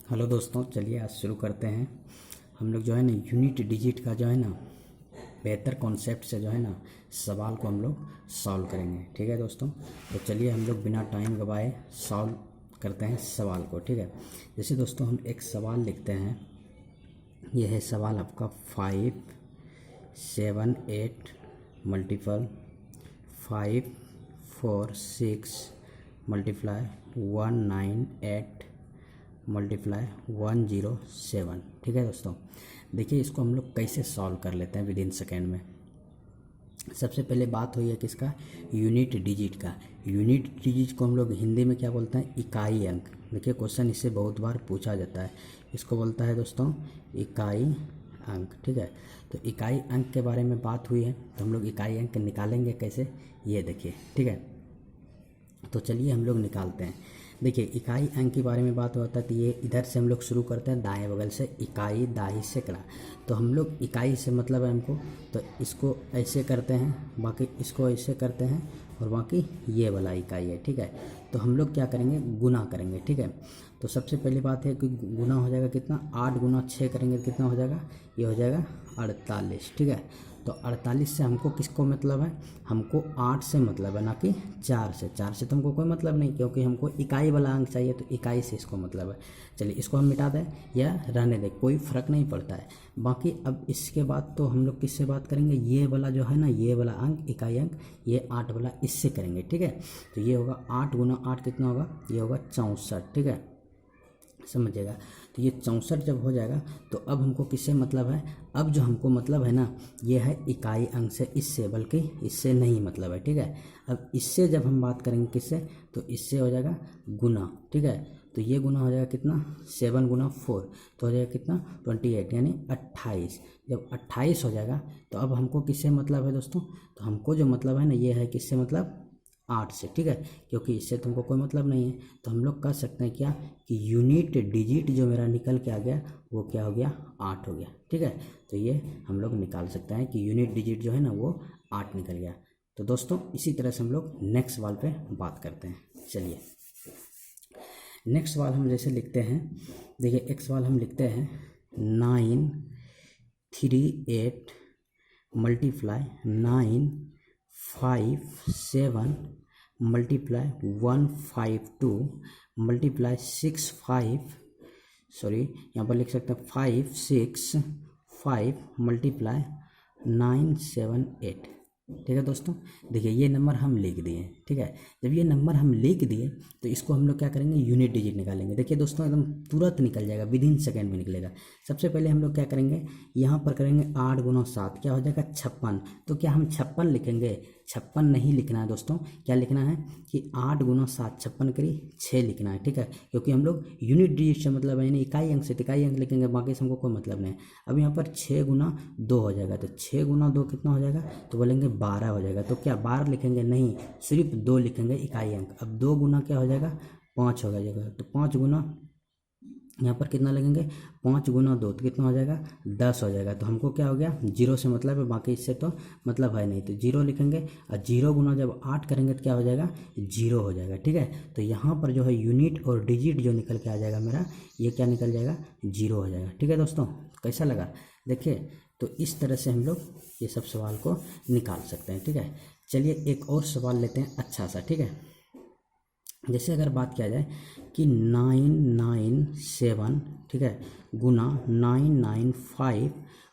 Hello दोस्तों, चलिए आज शुरू करते हैं। हम लोग जो है ना यूनिट डिजिट का जो है ना बेहतर कॉन्सेप्ट से जो है ना सवाल को हम लोग सॉल्व करेंगे। ठीक है दोस्तों, तो चलिए हम लोग बिना टाइम गवाए सॉल्व करते हैं सवाल को। ठीक है, जैसे दोस्तों हम एक सवाल लिखते हैं। यह है सवाल आपका 578 मल्टीपल 546 मल्टीप्लाई 198 मल्टीप्लाई 107। ठीक है दोस्तों, देखिए इसको हम लोग कैसे सॉल्व कर लेते हैं विद इन सेकेंड में। सबसे पहले बात हुई है किसका, यूनिट डिजिट का। यूनिट डिजिट को हम लोग हिंदी में क्या बोलते हैं, इकाई अंक। देखिए क्वेश्चन इससे बहुत बार पूछा जाता है। इसको बोलता है दोस्तों इकाई अंक। ठीक है, तो इकाई अंक के बारे में बात हुई है, तो हम लोग इकाई अंक निकालेंगे कैसे, ये देखिए। ठीक है, तो चलिए हम लोग निकालते हैं। देखिए इकाई अंक के बारे में बात होता है, तो ये इधर से हम लोग शुरू करते हैं, दाएं बगल से इकाई, दाही सैकड़ा। तो हम लोग इकाई से मतलब है हमको, तो इसको ऐसे करते हैं, बाकी इसको ऐसे करते हैं, और बाकी ये वाला इकाई है। ठीक है, तो हम लोग क्या करेंगे, गुना करेंगे। ठीक है, तो सबसे पहली बात है कि गुना हो जाएगा कितना, 8 गुना 6 करेंगे तो कितना हो जाएगा, ये हो जाएगा 48। ठीक है, तो 48 से हमको किसको मतलब है, हमको 8 से मतलब है, ना कि 4 से। 4 से तो हमको कोई मतलब नहीं, क्योंकि हमको इकाई वाला अंक चाहिए, तो इकाई से इसको मतलब है। चलिए इसको हम मिटा दें या रहने दें, कोई फ़र्क नहीं पड़ता है। बाकी अब इसके बाद तो हम लोग किससे बात करेंगे, ये वाला जो है ना, ये वाला अंक इकाई अंक, ये 8 वाला इससे करेंगे। ठीक है, तो ये होगा 8 गुना 8 कितना होगा, ये होगा 64। ठीक है, समझिएगा। तो ये 64 जब हो जाएगा, तो अब हमको किससे मतलब है, अब जो हमको मतलब है ना, ये है इकाई अंक से, इससे, बल्कि इससे नहीं मतलब है। ठीक है, अब इससे जब हम बात करेंगे किससे, तो इससे हो जाएगा गुना। ठीक है, तो ये गुना हो जाएगा कितना, 7 गुना 4, तो हो जाएगा कितना 28, यानी 28। जब 28 हो जाएगा, तो अब हमको किससे मतलब है दोस्तों, तो हमको जो मतलब है ना, ये है किससे मतलब, 8 से। ठीक है, क्योंकि इससे तुमको कोई मतलब नहीं है, तो हम लोग कर सकते हैं क्या, कि यूनिट डिजिट जो मेरा निकल के आ गया वो क्या हो गया, 8 हो गया। ठीक है, तो ये हम लोग निकाल सकते हैं कि यूनिट डिजिट जो है ना वो 8 निकल गया। तो दोस्तों इसी तरह से हम लोग नेक्स्ट सवाल पे बात करते हैं। चलिए नेक्स्ट सवाल हम जैसे लिखते हैं, देखिए एक सवाल हम लिखते हैं 938 मल्टीप्लाई 957 मल्टीप्लाई 152 मल्टीप्लाई यहाँ पर लिख सकते हैं 565 मल्टीप्लाई 978। ठीक है दोस्तों, देखिए ये नंबर हम लिख दिए। ठीक है, जब ये नंबर हम लिख दिए, तो इसको हम लोग क्या करेंगे, यूनिट डिजिट निकालेंगे। देखिए दोस्तों एकदम तुरंत निकल जाएगा, विद इन सेकेंड में निकलेगा। सबसे पहले हम लोग क्या करेंगे, यहाँ पर करेंगे 8 गुना 7, क्या हो जाएगा 56। तो क्या हम 56 लिखेंगे, 56 नहीं लिखना है दोस्तों, क्या लिखना है कि 8 गुना 7, 56 करी 6 लिखना है। ठीक है, क्योंकि हम लोग यूनिट डिजिट से मतलब है, यानी इकाई अंक से इकाई अंक लिखेंगे, बाकी से हमको कोई मतलब नहीं है। अब यहाँ पर 6 गुना 2 हो जाएगा, तो 6 गुना 2 कितना हो जाएगा, तो बोलेंगे 12 हो जाएगा। तो क्या 12 लिखेंगे, नहीं, सिर्फ 2 लिखेंगे इकाई अंक। अब 2 गुना क्या हो जाएगा, 5 हो जाएगा। तो 5 गुना यहाँ पर कितना लगेंगे, 5 गुना 2 तो कितना हो जाएगा, 10 हो जाएगा। तो हमको क्या हो गया, 0 से मतलब है, बाकी इससे तो मतलब है नहीं, तो 0 लिखेंगे। और 0 गुना जब 8 करेंगे तो क्या हो जाएगा, 0 हो जाएगा। ठीक है, तो यहाँ पर जो है यूनिट और डिजिट जो निकल के आ जाएगा मेरा, ये क्या निकल जाएगा, 0 हो जाएगा। ठीक है दोस्तों, कैसा लगा, देखिए तो इस तरह से हम लोग ये सब सवाल को निकाल सकते हैं। ठीक है, चलिए एक और सवाल लेते हैं अच्छा सा। ठीक है, जैसे अगर बात किया जाए कि 997, ठीक है, गुना 995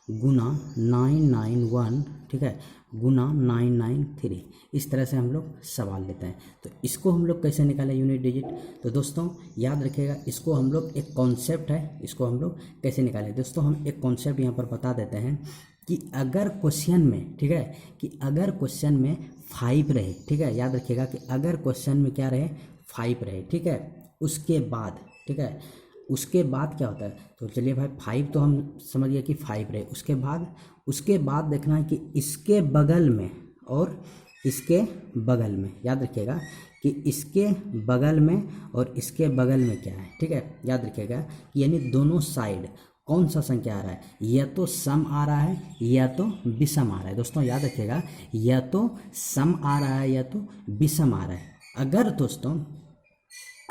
गुना 991, ठीक है, गुना 993, इस तरह से हम लोग सवाल लेते हैं। तो इसको हम लोग कैसे निकालें यूनिट डिजिट, तो दोस्तों याद रखिएगा, इसको हम लोग एक कॉन्सेप्ट है, इसको हम लोग कैसे निकालें। दोस्तों हम एक कॉन्सेप्ट यहाँ पर बता देते हैं कि अगर क्वेश्चन में, ठीक है, कि अगर क्वेश्चन में 5 रहे, ठीक है, याद रखिएगा कि अगर क्वेश्चन में क्या रहे, 5 रहे, ठीक है, उसके बाद, ठीक है, उसके बाद क्या होता है, तो चलिए भाई 5 तो हम समझ गए कि 5 रहे, उसके बाद देखना है कि इसके बगल में और इसके बगल में, याद रखिएगा कि इसके बगल में और इसके बगल में क्या है। ठीक है, याद रखिएगा यानी दोनों साइड कौन सा संख्या आ रहा है, या तो सम आ रहा है या तो विषम आ रहा है। दोस्तों याद रखिएगा, या तो सम आ रहा है या तो विषम आ रहा है। अगर दोस्तों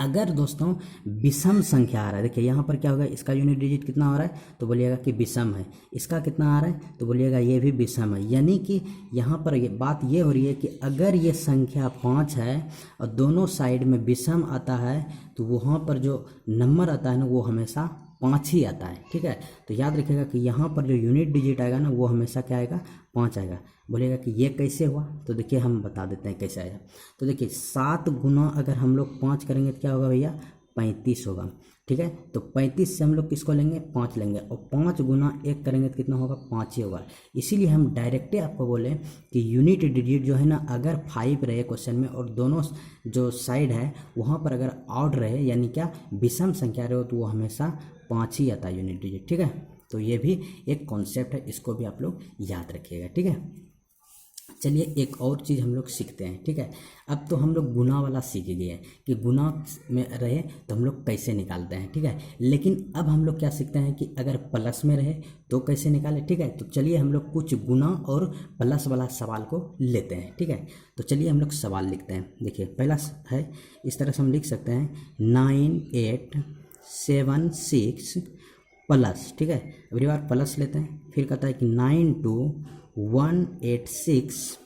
अगर दोस्तों विषम संख्या आ रहा है, देखिए यहाँ पर क्या होगा, इसका यूनिट डिजिट कितना हो रहा है तो बोलिएगा कि विषम है, इसका कितना आ रहा है तो बोलिएगा ये भी विषम है। यानी कि यहाँ पर ये बात ये हो रही है कि अगर ये संख्या 5 है और दोनों साइड में विषम आता है तो वहाँ पर जो नंबर आता है ना वो हमेशा 5 ही आता है। ठीक है, तो याद रखिएगा कि यहाँ पर जो यूनिट डिजिट आएगा ना वो हमेशा क्या आएगा, 5 आएगा। बोलेगा कि ये कैसे हुआ, तो देखिए हम बता देते हैं कैसे आएगा। तो देखिए 7 गुना अगर हम लोग 5 करेंगे तो क्या होगा भैया, 35 होगा। ठीक है, तो 35 से हम लोग किसको लेंगे, 5 लेंगे, और 5 गुना 1 करेंगे तो कितना होगा, 5 ही होगा। इसीलिए हम डायरेक्टली आपको बोले कि यूनिट डिजिट जो है ना अगर 5 रहे क्वेश्चन में और दोनों जो साइड है वहाँ पर अगर ऑड रहे यानी क्या विषम संख्या रहे हो तो वो हमेशा 5 ही आता है यूनिट डिजिट। ठीक है, तो ये भी एक कॉन्सेप्ट है, इसको भी आप लोग याद रखिएगा। ठीक है, चलिए एक और चीज़ हम लोग सीखते हैं। ठीक है, अब तो हम लोग गुना वाला सीख गए हैं कि गुना में रहे तो हम लोग कैसे निकालते हैं। ठीक है, लेकिन अब हम लोग क्या सीखते हैं कि अगर प्लस में रहे तो कैसे निकालें। ठीक है, तो चलिए हम लोग कुछ गुना और प्लस वाला सवाल को लेते हैं। ठीक है, तो चलिए हम लोग सवाल लिखते हैं। देखिए पहला है, इस तरह से हम लिख सकते हैं 9876 प्लस। ठीक है, अगली बार प्लस लेते हैं, फिर कहता है कि 92186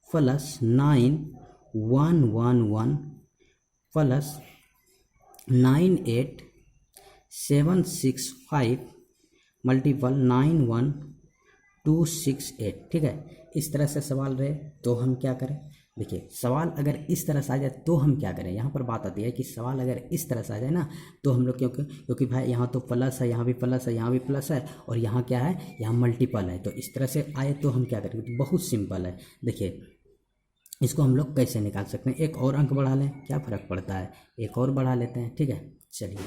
प्लस 9111 प्लस 98765 मल्टीपल 91268। ठीक है, इस तरह से सवाल रहे तो हम क्या करें। देखिए सवाल अगर इस तरह से आ जाए तो हम क्या करें, यहाँ पर बात आती है कि सवाल अगर इस तरह से आ जाए ना तो हम लोग क्योंकि भाई यहाँ तो प्लस है, यहाँ भी प्लस है, यहाँ भी प्लस है और यहाँ क्या है, यहाँ मल्टीपल है, तो इस तरह से आए तो हम क्या करेंगे, तो बहुत सिंपल है। देखिए इसको हम लोग कैसे निकाल सकते हैं, एक और अंक बढ़ा लें, क्या फ़र्क पड़ता है, एक और बढ़ा लेते हैं। ठीक है, चलिए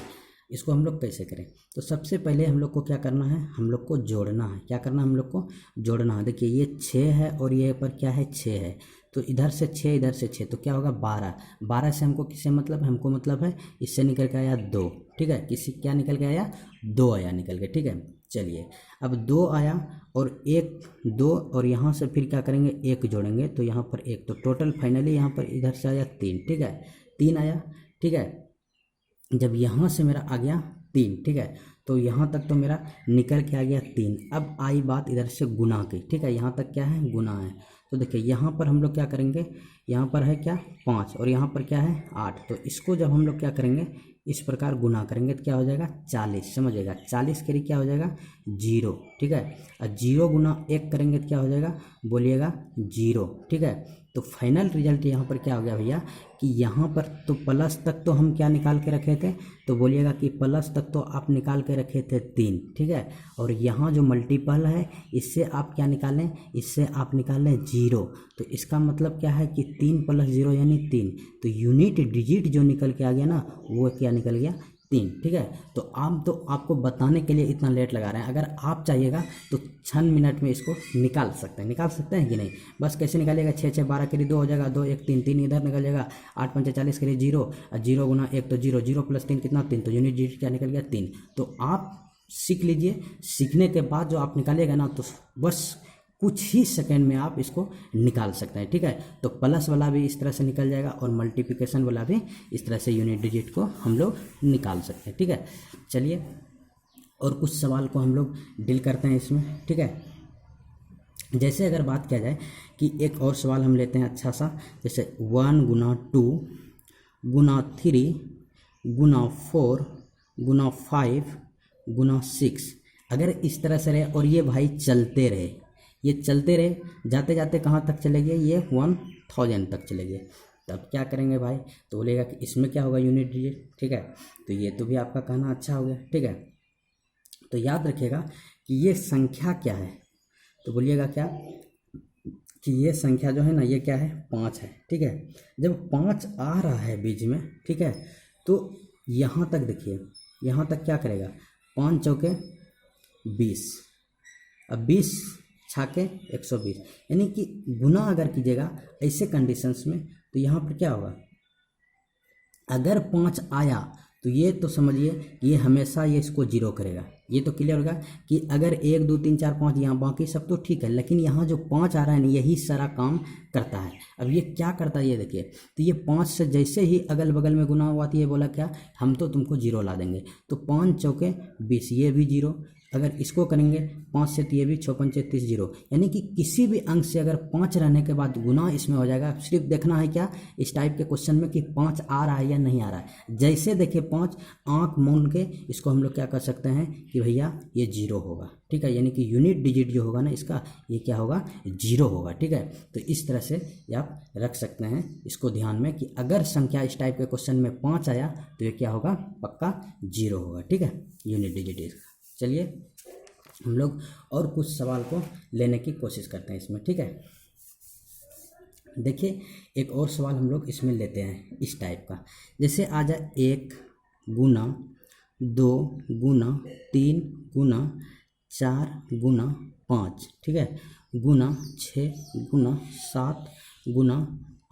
इसको हम लोग कैसे करें, तो सबसे पहले हम लोग को क्या करना है, हम लोग को जोड़ना है। क्या करना है, हम लोग को जोड़ना है। देखिए ये 6 है और ये पर क्या है, 6 है, तो इधर से 6 इधर से 6 तो क्या होगा 12। 12 से हमको किससे मतलब है, हमको मतलब है इससे निकल के आया 2। ठीक है, किसी क्या निकल के आया, 2 आया निकल के। ठीक है, चलिए अब 2 आया और 1 2 और यहाँ से फिर क्या करेंगे, 1 जोड़ेंगे तो यहाँ पर 1, तो टोटल फाइनली यहाँ पर इधर से आया 3। ठीक है, 3 आया। ठीक है, जब यहाँ से मेरा आ गया 3। ठीक है, तो यहाँ तक तो मेरा निकल के आ गया 3। अब आई बात इधर से गुना की। ठीक है, यहाँ तक क्या है, गुना है। तो देखिए यहाँ पर हम लोग क्या करेंगे, यहाँ पर है क्या 5 और यहाँ पर क्या है 8, तो इसको जब हम लोग क्या करेंगे, इस प्रकार गुना करेंगे तो क्या हो जाएगा 40। समझिएगा 40 करी क्या हो जाएगा 0। ठीक है, और 0 गुना 1 करेंगे तो क्या हो जाएगा, बोलिएगा 0। ठीक है, तो फाइनल रिजल्ट यहाँ पर क्या हो गया भैया कि यहाँ पर तो प्लस तक तो हम क्या निकाल के रखे थे, तो बोलिएगा कि प्लस तक तो आप निकाल के रखे थे 3। ठीक है, और यहाँ जो मल्टीपल है इससे आप क्या निकालें, इससे आप निकालें 0, तो इसका मतलब क्या है कि 3 + 0 यानी 3, तो यूनिट डिजिट जो निकल के आ गया ना वो क्या निकल गया 3। ठीक है, तो आपको बताने के लिए इतना लेट लगा रहे हैं, अगर आप चाहिएगा तो 6 मिनट में इसको निकाल सकते हैं कि नहीं। बस कैसे निकालिएगा, 6 6 12 करी 2 हो जाएगा, 2 1 3 3 इधर निकल जाएगा, 8 5 40 करी 0 और 0 गुना 1 तो 0, 0 + 3 कितना 3, तो यूनिट डिजिट क्या निकल गया 3। तो आप सीख लीजिए, सीखने के बाद जो आप निकालिएगा ना तो बस कुछ ही सेकंड में आप इसको निकाल सकते हैं। ठीक है, तो प्लस वाला भी इस तरह से निकल जाएगा और मल्टीप्लिकेशन वाला भी इस तरह से यूनिट डिजिट को हम लोग निकाल सकते हैं। ठीक है, चलिए और कुछ सवाल को हम लोग डील करते हैं इसमें। ठीक है, जैसे अगर बात किया जाए कि एक और सवाल हम लेते हैं अच्छा सा, जैसे 1 गुना 2 गुना 3 गुना 4 गुना 5 गुना 6, अगर इस तरह से रहे और ये भाई चलते रहे, ये चलते रहे, जाते जाते कहाँ तक चले गए, ये 1000 तक चले गए, तब क्या करेंगे भाई, तो बोलेगा कि इसमें क्या होगा यूनिट डिजिट। ठीक है, तो ये तो भी आपका कहना अच्छा हो गया। ठीक है, तो याद रखिएगा कि ये संख्या क्या है, तो बोलिएगा क्या कि ये संख्या जो है ना ये क्या है 5 है। ठीक है, जब 5 आ रहा है बीच में, ठीक है, तो यहाँ तक देखिए, यहाँ तक क्या करेगा, 5 चौके 20, अब 20 छाके 120, यानी कि गुना अगर कीजिएगा ऐसे कंडीशंस में तो यहाँ पर क्या होगा, अगर 5 आया तो ये तो समझिए ये हमेशा ये इसको जीरो करेगा। ये तो क्लियर होगा कि अगर 1 2 3 4 5 यहाँ बाकी सब तो ठीक है, लेकिन यहाँ जो 5 आ रहा है ना यही सारा काम करता है। अब ये क्या करता है ये देखिए, तो ये 5 से जैसे ही अगल बगल में गुना हुआ तो ये बोला क्या, हम तो तुमको जीरो ला देंगे। तो 5 चौके 20, ये भी जीरो। अगर इसको करेंगे 5 से तो ये भी 6 पंचे 30 जीरो, यानी कि किसी भी अंक से अगर 5 रहने के बाद गुना इसमें हो जाएगा। सिर्फ देखना है क्या इस टाइप के क्वेश्चन में कि 5 आ रहा है या नहीं आ रहा है। जैसे देखिए 5 आंख मूंद के इसको हम लोग क्या कर सकते हैं कि भैया ये जीरो होगा, ठीक है, यानी कि यूनिट डिजिट जो होगा ना इसका ये क्या होगा, जीरो होगा, ठीक है। तो इस तरह से आप रख सकते हैं इसको ध्यान में कि अगर संख्या इस टाइप के क्वेश्चन में 5 आया तो ये क्या होगा, पक्का जीरो होगा, ठीक है, यूनिट डिजिट इसका। चलिए हम लोग और कुछ सवाल को लेने की कोशिश करते हैं इसमें, ठीक है। देखिए एक और सवाल हम लोग इसमें लेते हैं इस टाइप का, जैसे आ जाए 1 गुना 2 गुना 3 गुना 4 गुना 5, ठीक है, गुना 6 गुना 7 गुना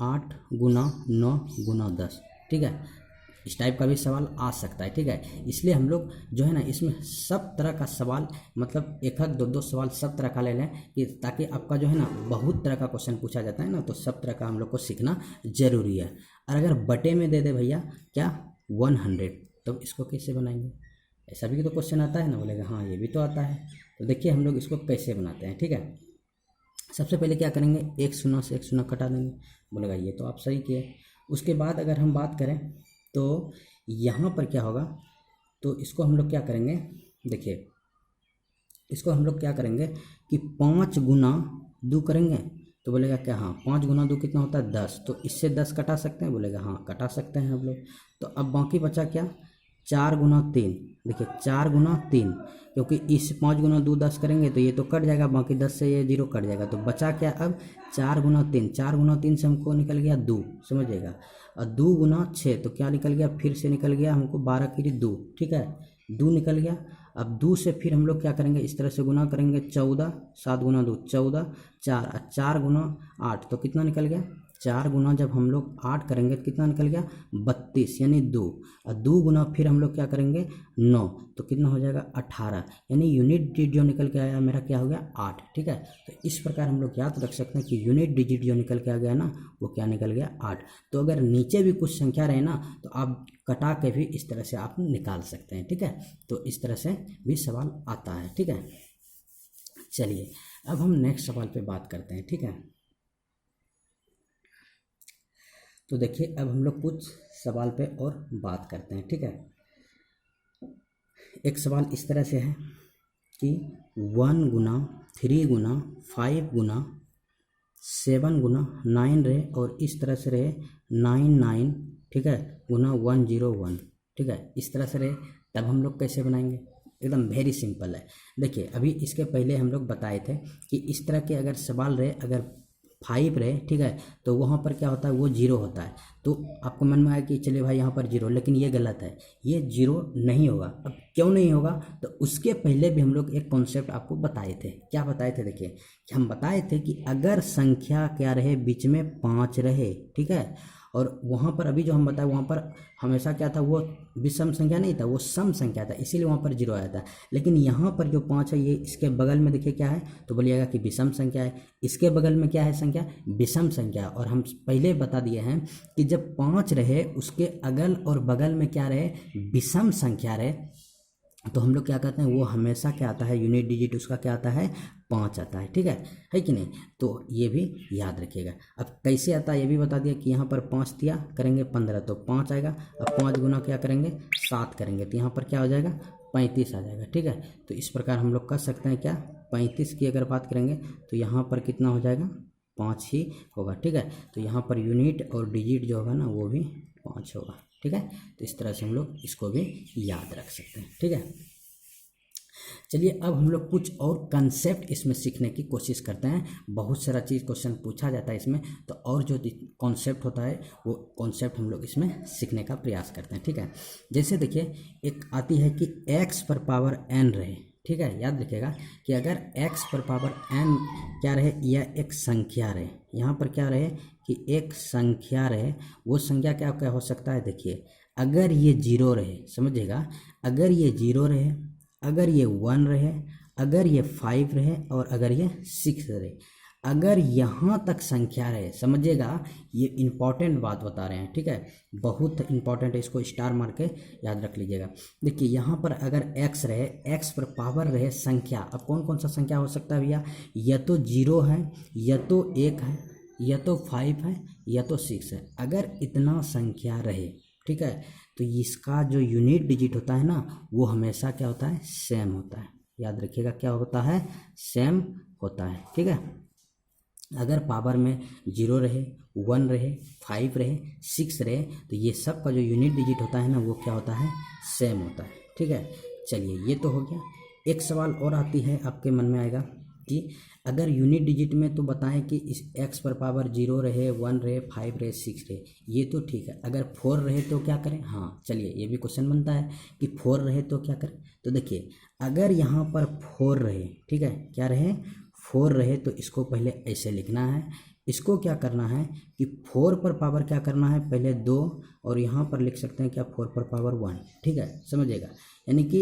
8 गुना 9 गुना 10, ठीक है। इस टाइप का भी सवाल आ सकता है, ठीक है। इसलिए हम लोग जो है ना इसमें सब तरह का सवाल, मतलब एक दो सवाल सब तरह का ले लें कि ताकि आपका जो है ना बहुत तरह का क्वेश्चन पूछा जाता है ना, तो सब तरह का हम लोग को सीखना जरूरी है। और अगर बटे में दे दे भैया क्या 100, तो इसको कैसे बनाएंगे, ऐसा भी तो क्वेश्चन आता है ना, बोलेगा हाँ ये भी तो आता है। तो देखिए हम लोग इसको कैसे बनाते हैं, ठीक है। सबसे पहले क्या करेंगे, 1 शून्य से 1 शून्य कटा देंगे, बोलेगा ये तो आप सही किए। उसके बाद अगर हम बात करें तो यहाँ पर क्या होगा, तो इसको हम लोग क्या करेंगे, देखिए इसको हम लोग क्या करेंगे कि 5 गुना 2 करेंगे, तो बोलेगा क्या, हाँ 5 गुना 2 कितना होता है 10, तो इससे 10 कटा सकते हैं, बोलेगा हाँ कटा सकते हैं हम लोग। तो अब बाकी बचा क्या, 4 गुना 3, देखिए 4 गुना 3, क्योंकि इस 5 गुना 2 10 करेंगे तो ये तो कट जाएगा, बाकी 10 से ये 0 कट जाएगा, तो बचा क्या अब 4 गुना 3, 4 गुना 3 से हमको निकल गया 2, समझिएगा। और 2 गुना 6 तो क्या निकल गया, फिर से निकल गया हमको 12 की 2, ठीक है, 2 निकल गया। अब 2 से फिर हम लोग क्या करेंगे, इस तरह से गुना करेंगे 14, 7 गुना 2 14, 4 गुना 8 तो कितना निकल गया, 4 गुना जब हम लोग 8 करेंगे तो कितना निकल गया 32, यानी 2, और 2 गुना फिर हम लोग क्या करेंगे 9 तो कितना हो जाएगा 18, यानी यूनिट डिजिट जो निकल के आया मेरा क्या हो गया 8, ठीक है। तो इस प्रकार हम लोग याद रख सकते हैं कि यूनिट डिजिट जो निकल के आ गया ना वो क्या निकल गया 8। तो अगर नीचे भी कुछ संख्या रहे ना तो आप कटा के भी इस तरह से आप निकाल सकते हैं, ठीक है। तो इस तरह से भी सवाल आता है, ठीक है। चलिए अब हम नेक्स्ट सवाल पे बात करते हैं, ठीक है। तो देखिए अब हम लोग कुछ सवाल पे और बात करते हैं, ठीक है। एक सवाल इस तरह से है कि 1 गुना 3 गुना 5 गुना 7 गुना 9 रहे और इस तरह से रहे 99, ठीक है, गुना 101, ठीक है, इस तरह से रहे, तब हम लोग कैसे बनाएंगे, एकदम वेरी सिंपल है। देखिए अभी इसके पहले हम लोग बताए थे कि इस तरह के अगर सवाल रहे, अगर 5 रहे, ठीक है, तो वहाँ पर क्या होता है वो 0 होता है। तो आपको मन में आया कि चलिए भाई यहाँ पर 0, लेकिन ये गलत है, ये 0 नहीं होगा। अब क्यों नहीं होगा, तो उसके पहले भी हम लोग एक कॉन्सेप्ट आपको बताए थे। क्या बताए थे, देखिए कि हम बताए थे कि अगर संख्या क्या रहे, बीच में 5 रहे, ठीक है, और वहाँ पर अभी जो हम बताए वहाँ पर हमेशा क्या था, वो विषम संख्या नहीं था, वो सम संख्या था, इसीलिए वहाँ पर 0 आया था। लेकिन यहाँ पर जो 5 है ये इसके बगल में देखिए क्या है, तो बोलिएगा कि विषम संख्या है। इसके बगल में क्या है संख्या, विषम संख्या। और हम पहले बता दिए हैं कि जब 5 रहे उसके अगल और बगल में क्या रहे, विषम संख्या रहे, तो हम लोग क्या कहते हैं, वो हमेशा क्या आता है, यूनिट डिजिट उसका क्या आता है 5 आता है, ठीक है कि नहीं। तो ये भी याद रखिएगा। अब कैसे आता है ये भी बता दिया कि यहाँ पर 5 दिया करेंगे 15 तो 5 आएगा। अब 5 गुना क्या करेंगे 7 करेंगे तो यहाँ पर क्या हो जाएगा 35 आ जाएगा, ठीक है। तो इस प्रकार हम लोग कर सकते हैं क्या, 35 की अगर बात करेंगे तो यहाँ पर कितना हो जाएगा 5 ही होगा, ठीक है। तो यहाँ पर यूनिट और डिजिट जो होगा ना वो भी 5 होगा, ठीक है। तो इस तरह से हम लोग इसको भी याद रख सकते हैं, ठीक है। चलिए अब हम लोग कुछ और कंसेप्ट इसमें सीखने की कोशिश करते हैं। बहुत सारा चीज़ क्वेश्चन पूछा जाता है इसमें, तो और जो कॉन्सेप्ट होता है वो कॉन्सेप्ट हम लोग इसमें सीखने का प्रयास करते हैं, ठीक है। जैसे देखिए एक आती है कि x पर पावर n रहे, ठीक है, याद रखिएगा कि अगर x पर पावर n क्या रहे, यह एक संख्या रहे, यहाँ पर क्या रहे कि एक संख्या रहे, वो संख्या क्या क्या हो सकता है, देखिए अगर ये 0 रहे, समझिएगा, अगर ये 0 रहे, अगर ये 1 रहे, अगर ये 5 रहे और अगर ये 6 रहे, अगर यहाँ तक संख्या रहे, समझिएगा ये इंपॉर्टेंट बात बता रहे हैं, ठीक है, बहुत इंपॉर्टेंट है, इसको स्टार मार के याद रख लीजिएगा। देखिए यहाँ पर अगर x रहे, x पर पावर रहे संख्या, अब कौन कौन सा संख्या हो सकता है भैया, या तो 0 है, या तो 1 है, या तो 5 है, या तो 6 है। अगर इतना संख्या रहे, ठीक है, तो इसका जो यूनिट डिजिट होता है ना, वो हमेशा क्या होता है, सेम होता है। याद रखिएगा क्या होता है, सेम होता है, ठीक है। अगर पावर में 0 रहे, 1 रहे, 5 रहे, 6 रहे, तो ये सब का जो यूनिट डिजिट होता है ना, वो क्या होता है, सेम होता है, ठीक है। चलिए ये तो हो गया। एक सवाल और आती है, आपके मन में आएगा कि अगर यूनिट डिजिट में तो बताएं कि इस x पर पावर 0 रहे, 1 रहे, 5 रहे, 6 रहे, ये तो ठीक है। अगर 4 रहे तो क्या करें, हाँ चलिए ये भी क्वेश्चन बनता है कि 4 रहे तो क्या करें। तो देखिए अगर यहाँ पर 4 रहे, ठीक है, क्या रहे, 4 रहे, तो इसको पहले ऐसे लिखना है, इसको क्या करना है कि 4 पर पावर क्या करना है, पहले 2, और यहाँ पर लिख सकते हैं क्या, 4 पर पावर 1, ठीक है, समझिएगा। यानी कि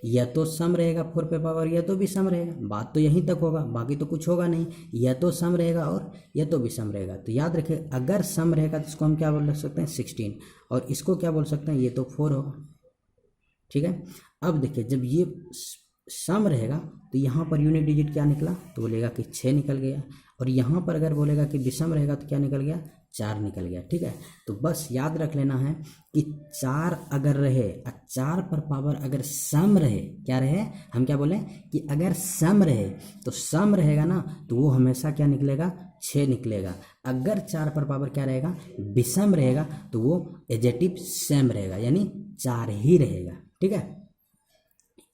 या तो सम रहेगा 4 पे पावर, या तो भी सम रहेगा, बात तो यहीं तक होगा, बाकी तो कुछ होगा नहीं, या तो सम रहेगा और या तो भी सम रहेगा। तो याद रखिए अगर सम रहेगा तो इसको हम क्या बोल सकते हैं, 16, और इसको क्या बोल सकते हैं, ये तो 4 होगा, ठीक है। अब देखिए जब ये सम रहेगा तो यहाँ पर यूनिट डिजिट क्या निकला, तो बोलेगा कि 6 निकल गया, और यहाँ पर अगर बोलेगा कि विषम रहेगा तो क्या निकल गया, 4 निकल गया, ठीक है। तो बस याद रख लेना है कि 4 अगर रहे, 4 पर पावर अगर सम रहे, क्या रहे, हम क्या बोले कि अगर सम रहे, तो सम रहेगा ना, तो वो हमेशा क्या निकलेगा, 6 निकलेगा। अगर 4 पर पावर क्या रहेगा, विषम रहेगा, तो वो एजेटिव सेम रहेगा, यानी 4 ही रहेगा, ठीक है।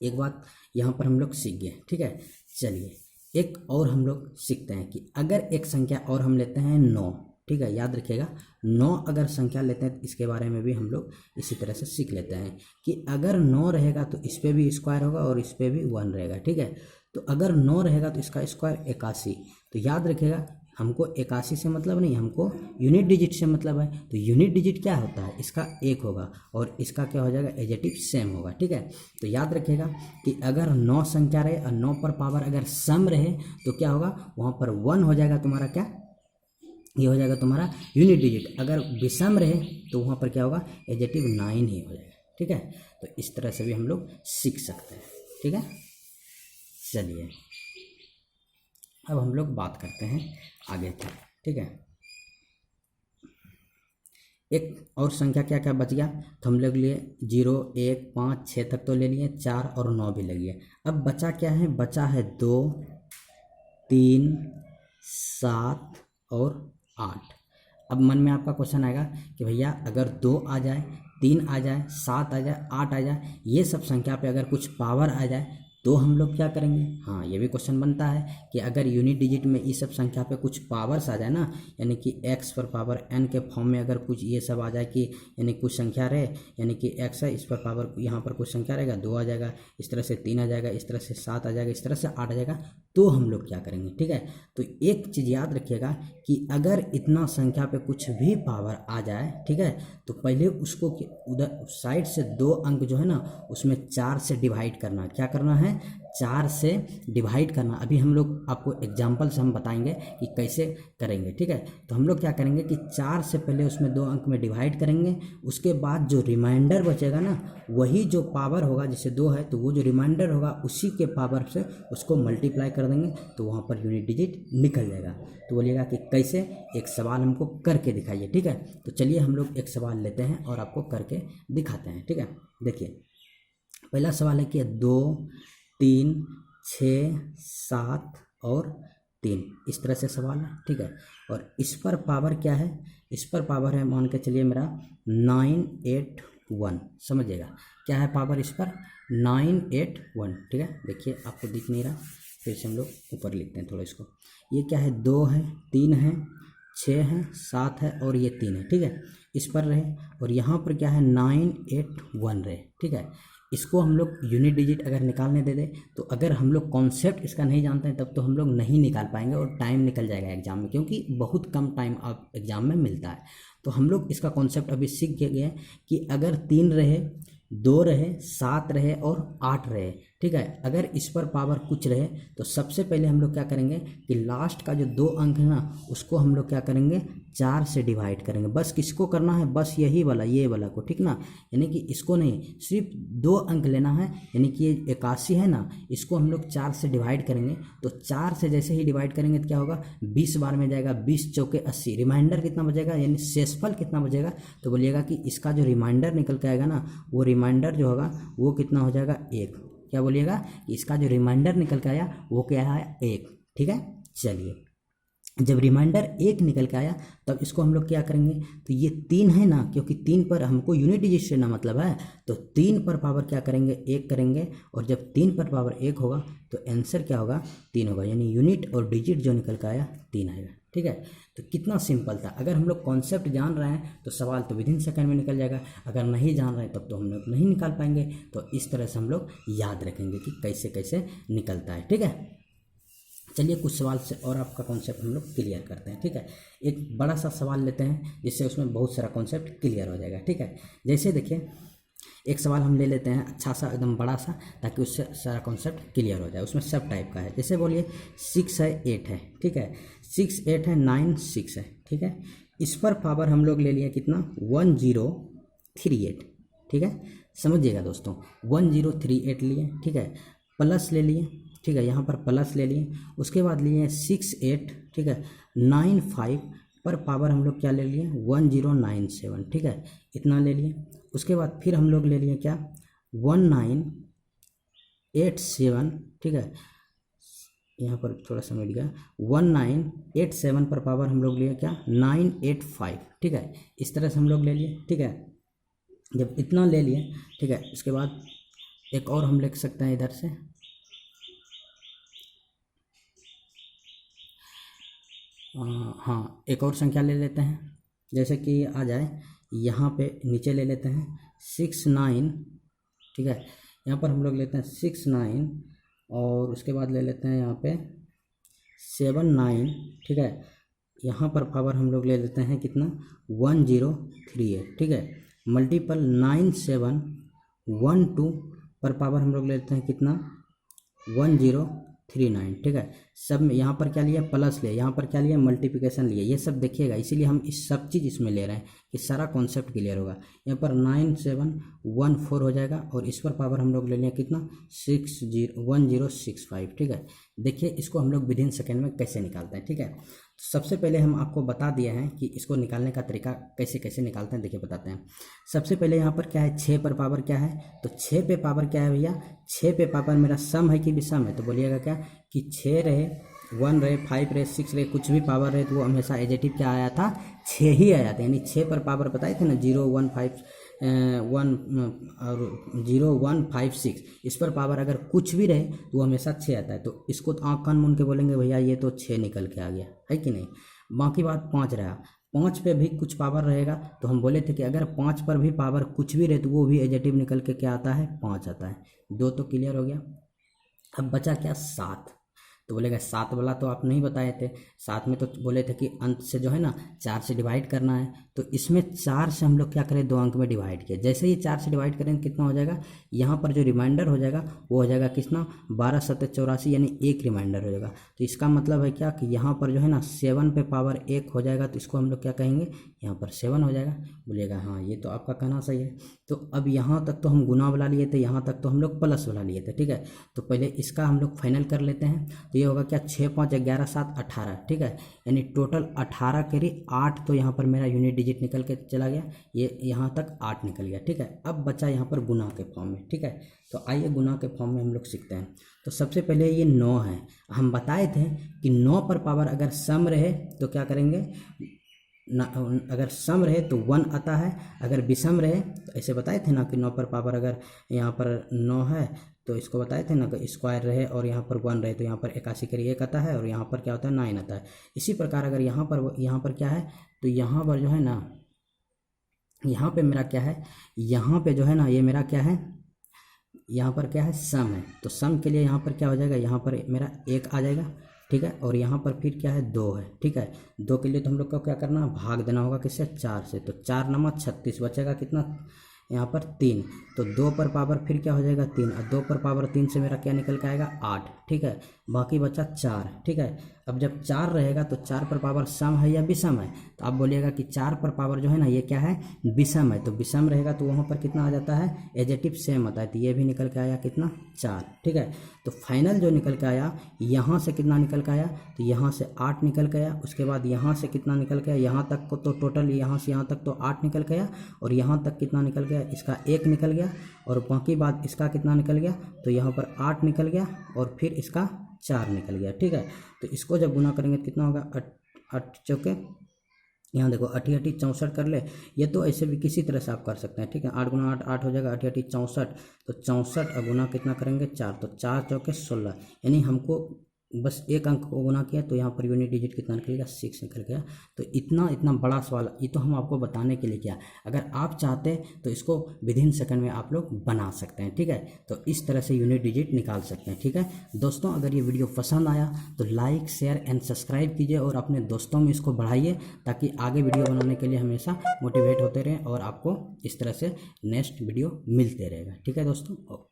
एक बात यहाँ पर हम लोग सीख गए, ठीक है। चलिए एक और हम लोग सीखते हैं कि अगर एक संख्या और हम लेते हैं 9, ठीक है, याद रखिएगा 9 अगर संख्या लेते हैं तो इसके बारे में भी हम लोग इसी तरह से सीख लेते हैं कि अगर 9 रहेगा तो इस पर भी स्क्वायर होगा और इस पर भी 1 रहेगा, ठीक है। तो अगर 9 रहेगा तो इसका स्क्वायर 81, तो याद रखिएगा हमको 81 से मतलब नहीं, हमको यूनिट डिजिट से मतलब है। तो यूनिट डिजिट क्या होता है, इसका 1 होगा और इसका क्या हो जाएगा, एजेटिव सेम होगा, ठीक है। तो याद रखिएगा कि अगर 9 संख्या रहे और 9 पर पावर अगर सम रहे तो क्या होगा, वहाँ पर 1 हो जाएगा तुम्हारा, क्या ये हो जाएगा तुम्हारा यूनिट डिजिट। अगर विषम रहे तो वहाँ पर क्या होगा, एजेटिव 9 ही हो जाएगा, ठीक है। तो इस तरह से भी हम लोग सीख सकते हैं, ठीक है। चलिए अब हम लोग बात करते हैं आगे की, ठीक है। एक और संख्या क्या क्या बच गया, तो हम लोग लिए 0, 1, 5, 6 तक तो ले लिए, 4 और 9 भी ले लिए। अब बचा क्या है, बचा है 2, 3, 7 और 8। अब मन में आपका क्वेश्चन आएगा कि भैया अगर 2 आ जाए, 3 आ जाए, 7 आ जाए, 8 आ जाए, ये सब संख्या पे अगर कुछ पावर आ जाए तो हम लोग क्या करेंगे। हाँ ये भी क्वेश्चन बनता है कि अगर यूनिट डिजिट में ये सब संख्या पे कुछ पावर्स आ जाए ना, यानी कि x पर पावर n के फॉर्म में अगर कुछ ये सब आ जाए कि यानी कुछ संख्या रहे, यानी कि x है, इस पर पावर यहाँ पर कुछ संख्या रहेगा, 2 आ जाएगा, इस तरह से 3 आ जाएगा, इस तरह से 7 आ जाएगा, इस तरह से 8 आ जाएगा, तो हम लोग क्या करेंगे, ठीक है। तो एक चीज़ याद रखिएगा कि अगर इतना संख्या पे कुछ भी पावर आ जाए, ठीक है, तो पहले उसको उधर साइड से 2 अंक जो है ना उसमें 4 से डिवाइड करना, क्या करना है, 4 से डिवाइड करना। अभी हम लोग आपको एग्जाम्पल से हम बताएंगे कि कैसे करेंगे, ठीक है। तो हम लोग क्या करेंगे कि 4 से पहले उसमें 2 अंक में डिवाइड करेंगे, उसके बाद जो रिमाइंडर बचेगा ना, वही जो पावर होगा, जैसे 2 है तो वो जो रिमाइंडर होगा उसी के पावर से उसको मल्टीप्लाई कर देंगे, तो वहाँ पर यूनिट डिजिट निकल जाएगा। तो बोलिएगा कि कैसे, एक सवाल हमको करके दिखाइए, ठीक है। तो चलिए हम लोग एक सवाल लेते हैं और आपको करके दिखाते हैं, ठीक है। देखिए पहला सवाल है कि 2, 3, 6, 7 और 3, इस तरह से सवाल है, ठीक है। और इस पर पावर क्या है, इस पर पावर है मान के चलिए मेरा 981, समझिएगा क्या है पावर इस पर, 981, ठीक है। देखिए आपको दिख नहीं रहा, फिर से हम लोग ऊपर लिखते हैं थोड़ा इसको। ये क्या है, 2 है, 3 है, 6 है, 7 है और ये 3 है, ठीक है, इस पर रहे। और यहाँ पर क्या है, 981 रहे, ठीक है। इसको हम लोग यूनिट डिजिट अगर निकालने दे दे तो अगर हम लोग कॉन्सेप्ट इसका नहीं जानते हैं तब तो हम लोग नहीं निकाल पाएंगे और टाइम निकल जाएगा एग्जाम में, क्योंकि बहुत कम टाइम अब एग्जाम में मिलता है। तो हम लोग इसका कॉन्सेप्ट अभी सीख गए हैं कि अगर 3 रहे, 2 रहे, 7 रहे और 8 रहे, ठीक है, अगर इस पर पावर कुछ रहे तो सबसे पहले हम लोग क्या करेंगे कि लास्ट का जो 2 अंक है ना उसको हम लोग क्या करेंगे 4 से डिवाइड करेंगे। बस किसको करना है, बस यही वाला, ये वाला को, ठीक ना, यानी कि इसको नहीं, सिर्फ 2 अंक लेना है, यानी कि ये 81 है ना, इसको हम लोग 4 से डिवाइड करेंगे। तो 4 से जैसे ही डिवाइड करेंगे तो क्या होगा, 20 बार में जाएगा, 20 चौके 80, रिमाइंडर कितना बचेगा यानी शेषफल कितना बचेगा, तो बोलिएगा कि इसका जो रिमाइंडर निकल के आएगा ना वो रिमाइंडर जो होगा वो कितना हो जाएगा 1। क्या बोलिएगा कि इसका जो रिमाइंडर निकल के आया वो क्या है 1, ठीक है। चलिए जब रिमाइंडर 1 निकल के आया तब इसको हम लोग क्या करेंगे, तो ये 3 है ना, क्योंकि 3 पर हमको यूनिट डिजिट से ना मतलब है, तो 3 पर पावर क्या करेंगे 1 करेंगे, और जब 3 पर पावर 1 होगा तो आंसर क्या होगा 3 होगा, यानी यूनिट और डिजिट जो निकल के आया 3 आएगा, ठीक है। तो कितना सिंपल था, अगर हम लोग कॉन्सेप्ट जान रहे हैं तो सवाल तो विदिन सेकंड में निकल जाएगा, अगर नहीं जान रहे हैं तब तो हम लोग नहीं निकाल पाएंगे। तो इस तरह से हम लोग याद रखेंगे कि कैसे कैसे निकलता है, ठीक है। चलिए कुछ सवाल से और आपका कॉन्सेप्ट हम लोग क्लियर करते हैं, ठीक है। एक बड़ा सा सवाल लेते हैं जिससे उसमें बहुत सारा कॉन्सेप्ट क्लियर हो जाएगा, ठीक है। जैसे देखिए एक सवाल हम ले लेते हैं अच्छा सा एकदम बड़ा सा, ताकि उससे सारा कॉन्सेप्ट क्लियर हो जाए। उसमें सब टाइप का है, जैसे बोलिए 6 है 8 है, ठीक है, 6 8 है 9 6 है, ठीक है। इस पर पावर हम लोग ले लिए कितना 1038, ठीक है, समझिएगा दोस्तों 1038 लिए, ठीक है, प्लस ले लिए, ठीक है, यहाँ पर प्लस ले लिए, उसके बाद लिए 6 8, ठीक है, 9 5 पर पावर हम लोग क्या ले लिए 1097, ठीक है, इतना ले लिए। उसके बाद फिर हम लोग ले लिए क्या 1987, ठीक है, यहाँ पर थोड़ा सा मिट गया, 1987 पर पावर हम लोग लिए क्या 985, ठीक है, इस तरह से हम लोग ले लिए, ठीक है। जब इतना ले लिए, ठीक है, उसके बाद एक और हम लिख सकते हैं इधर से, हाँ एक और संख्या ले लेते हैं, जैसे कि आ जाए यहाँ पे नीचे ले लेते हैं 69, ठीक है, यहाँ पर हम लोग लेते हैं 69 और उसके बाद ले लेते हैं यहाँ पे 79, ठीक है, यहाँ पर पावर हम लोग ले लेते हैं कितना 1038, ठीक है, मल्टीपल 9712 पर पावर हम लोग ले लेते हैं कितना 1039, ठीक है। सब में यहाँ पर क्या लिया प्लस लिया, यहाँ पर क्या लिया मल्टीप्लिकेशन लिया, ये सब देखिएगा, इसीलिए हम इस सब चीज़ इसमें ले रहे हैं कि सारा कॉन्सेप्ट क्लियर होगा। यहाँ पर 9714 हो जाएगा और इस पर पावर हम लोग ले लें कितना 1065, ठीक है। देखिए इसको हम लोग विदिन सेकेंड में कैसे निकालते हैं, ठीक है। सबसे पहले हम आपको बता दिए हैं कि इसको निकालने का तरीका कैसे कैसे निकालते हैं, देखिए बताते हैं। सबसे पहले यहाँ पर क्या है 6 पर पावर क्या है, तो 6 पे पावर क्या है भैया 6 पे पावर मेरा सम है कि विषम है, तो बोलिएगा क्या कि 6 रहे 1 रहे 5 रहे 6 रहे कुछ भी पावर रहे तो वो हमेशा एजेटिव क्या आया था 6 ही आया था, यानी 6 पर पावर बताए थे ना 0 1 5 1 और 0 1 5 6, इस पर पावर अगर कुछ भी रहे तो वो हमेशा 6 आता है। तो इसको तो आँख कान मूंद के बोलेंगे भैया ये तो 6 निकल के आ गया है कि नहीं। बाकी बात 5 रहा, 5 पे भी कुछ पावर रहेगा तो हम बोले थे कि अगर 5 पर भी पावर कुछ भी रहे तो वो भी एजेटिव निकल के क्या आता है 5 आता है। 2 तो क्लियर हो गया। अब बचा क्या 7, तो बोलेगा 7 वाला तो आप नहीं बताए थे, 7 में तो बोले थे कि अंत से जो है ना 4 से डिवाइड करना है, तो इसमें 4 से हम लोग क्या करें 2 अंक में डिवाइड किया। जैसे ही 4 से डिवाइड करेंगे कितना हो जाएगा, यहाँ पर जो रिमाइंडर हो जाएगा वो हो जाएगा कितना 12 7 84, यानी 1 रिमाइंडर हो जाएगा। तो इसका मतलब है क्या कि यहाँ पर जो है ना 7 पे पावर 1 हो जाएगा, तो इसको हम लोग क्या कहेंगे यहाँ पर 7 हो जाएगा। बोलेगा हाँ ये तो आपका कहना सही है। तो अब यहाँ तक तो हम गुना वाला लिए थे, यहाँ तक तो हम लोग प्लस वाला लिए थे, ठीक है। तो पहले इसका हम लोग फाइनल कर लेते हैं, तो ये होगा क्या 6 5 11 7 18, ठीक है, यानी टोटल 18 करी 8, तो यहाँ पर मेरा यूनिट डिजिट निकल के चला गया, ये यहाँ तक 8 निकल गया, ठीक है। अब बचा यहाँ पर गुना के फॉर्म में, ठीक है। तो आइए गुना के फॉर्म में हम लोग सीखते हैं। तो सबसे पहले ये 9 है, हम बताए थे कि 9 पर पावर अगर सम रहे तो क्या करेंगे ना, अगर सम रहे तो 1 आता है, अगर विषम रहे तो ऐसे बताए थे ना कि 9 पर पावर अगर यहाँ पर 9 है तो इसको बताए थे ना कि स्क्वायर रहे और यहाँ पर 1 रहे तो यहाँ पर 81 करी 1 आता है और यहाँ पर क्या होता है 9 आता है। इसी प्रकार अगर यहाँ पर क्या है, तो यहाँ पर जो है ना, यहाँ पे मेरा क्या है, यहाँ पे जो है ना ये मेरा क्या है यहाँ पर क्या है, सम है, तो सम के लिए यहाँ पर क्या हो जाएगा, यहाँ पर मेरा 1 आ जाएगा, ठीक है। और यहाँ पर फिर क्या है, 2 है, ठीक है। 2 के लिए तो हम लोग को क्या करना है, भाग देना होगा किससे, 4 से। तो 4 नंबर 36, बचेगा कितना यहाँ पर 3। तो 2 पर पावर फिर क्या हो जाएगा 3, और 2 पर पावर 3 से मेरा क्या निकल के आएगा 8, ठीक है। बाकी बचा 4, ठीक है। अब जब 4 रहेगा तो 4 पर पावर सम है या विषम है, तो आप बोलिएगा कि 4 पर पावर जो है ना ये क्या है, विषम है। तो विषम रहेगा तो वहाँ पर कितना आ जाता है, एजेटिव सेम आता है, तो ये भी निकल के आया कितना 4, ठीक है। तो फाइनल जो निकल के आया, यहाँ से कितना निकल के आया, तो यहाँ से 8 निकल के आया। उसके बाद यहाँ से कितना निकल के आया, यहाँ तक को तो टोटल यहाँ से यहाँ तक तो 8 निकल के आया, और यहाँ तक कितना निकल गया, इसका 1 निकल गया, और बाकी बाद इसका कितना निकल गया, तो यहाँ पर 8 निकल गया, और फिर इसका 4 निकल गया, ठीक है। तो इसको जब गुना करेंगे तो कितना होगा, 8 चौके, यहाँ देखो 8 8 64 कर ले, ये तो ऐसे भी किसी तरह से आप कर सकते हैं, ठीक है। 8 गुना 8 8 हो जाएगा, 8 8 64, तो 64 गुना कितना करेंगे 4, तो 4 चौके 16, यानी हमको बस एक अंक को गुना किया तो यहाँ पर यूनिट डिजिट कितना निकल गया, 6 निकल गया। तो इतना बड़ा सवाल, ये तो हम आपको बताने के लिए किया। अगर आप चाहते हैं तो इसको विदिन सेकंड में आप लोग बना सकते हैं, ठीक है। तो इस तरह से यूनिट डिजिट निकाल सकते हैं, ठीक है दोस्तों। अगर ये वीडियो पसंद आया तो लाइक शेयर एंड सब्सक्राइब कीजिए, और अपने दोस्तों में इसको बढ़ाइए, ताकि आगे वीडियो बनाने के लिए हमेशा मोटिवेट होते रहें, और आपको इस तरह से नेक्स्ट वीडियो मिलते रहेगा, ठीक है दोस्तों।